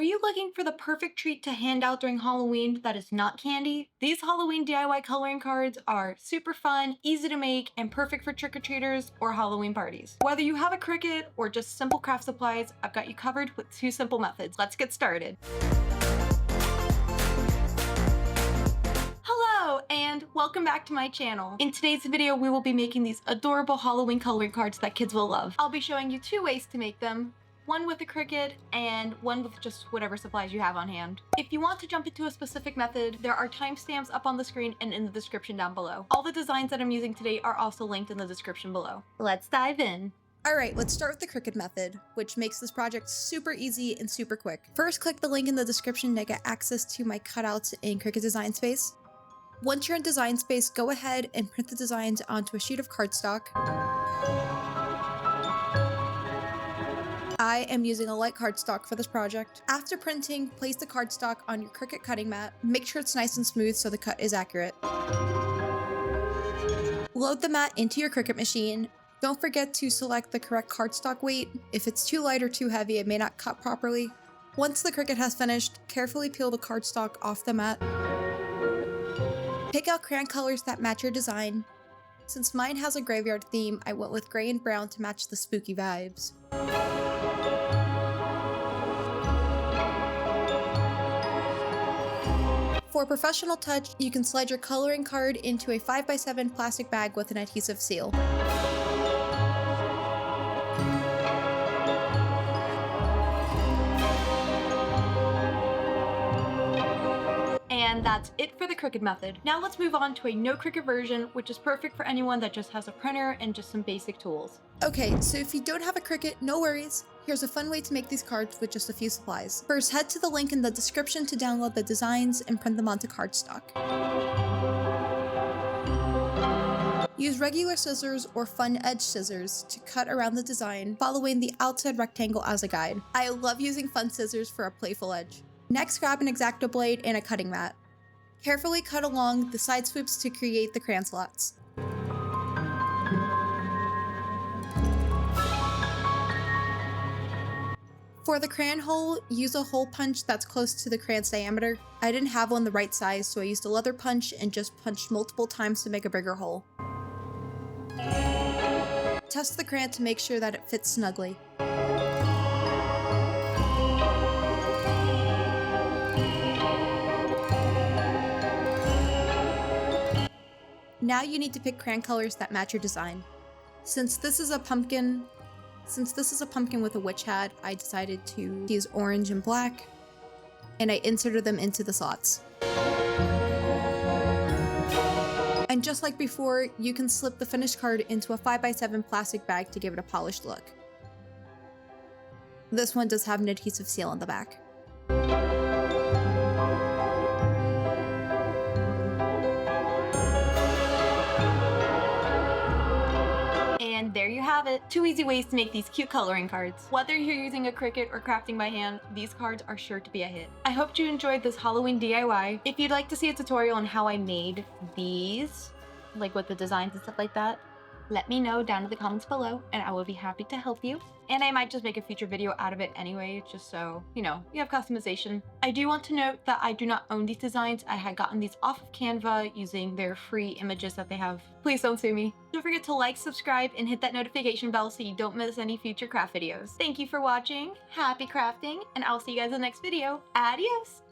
Are you looking for the perfect treat to hand out during Halloween that is not candy? These Halloween DIY coloring cards are super fun, easy to make, and perfect for trick-or-treaters or Halloween parties. Whether you have a Cricut or just simple craft supplies, I've got you covered with 2 simple methods. Let's get started. Hello, and welcome back to my channel. In today's video, we will be making these adorable Halloween coloring cards that kids will love. I'll be showing you 2 ways to make them. One with a Cricut and one with just whatever supplies you have on hand. If you want to jump into a specific method, there are timestamps up on the screen and in the description down below. All the designs that I'm using today are also linked in the description below. Let's dive in. Alright, let's start with the Cricut method, which makes this project super easy and super quick. First, click the link in the description to get access to my cutouts in Cricut Design Space. Once you're in Design Space, go ahead and print the designs onto a sheet of cardstock. I am using a light cardstock for this project. After printing, place the cardstock on your Cricut cutting mat. Make sure it's nice and smooth so the cut is accurate. Load the mat into your Cricut machine. Don't forget to select the correct cardstock weight. If it's too light or too heavy, it may not cut properly. Once the Cricut has finished, carefully peel the cardstock off the mat. Pick out crayon colors that match your design. Since mine has a graveyard theme, I went with gray and brown to match the spooky vibes. For a professional touch, you can slide your coloring card into a 5x7 plastic bag with an adhesive seal. And that's it for the Cricut method. Now let's move on to a no-Cricut version, which is perfect for anyone that just has a printer and just some basic tools. Okay, so if you don't have a Cricut, no worries. Here's a fun way to make these cards with just a few supplies. First, head to the link in the description to download the designs and print them onto cardstock. Use regular scissors or fun edge scissors to cut around the design, following the outside rectangle as a guide. I love using fun scissors for a playful edge. Next, grab an Exacto blade and a cutting mat. Carefully cut along the side swoops to create the crayon slots. For the crayon hole, use a hole punch that's close to the crayon's diameter. I didn't have one the right size, so I used a leather punch and just punched multiple times to make a bigger hole. Test the crayon to make sure that it fits snugly. Now you need to pick crayon colors that match your design. Since this is a pumpkin with a witch hat, I decided to use orange and black, and I inserted them into the slots. And just like before, you can slip the finished card into a 5x7 plastic bag to give it a polished look. This one does have an adhesive seal on the back. And there you have it. 2 easy ways to make these cute coloring cards. Whether you're using a Cricut or crafting by hand, these cards are sure to be a hit. I hope you enjoyed this Halloween DIY. If you'd like to see a tutorial on how I made these, like with the designs and stuff like that, let me know down in the comments below and I will be happy to help you. And I might just make a future video out of it anyway, just so, you know, you have customization. I do want to note that I do not own these designs. I had gotten these off of Canva using their free images that they have. Please don't sue me. Don't forget to like, subscribe, and hit that notification bell so you don't miss any future craft videos. Thank you for watching, happy crafting, and I'll see you guys in the next video. Adios!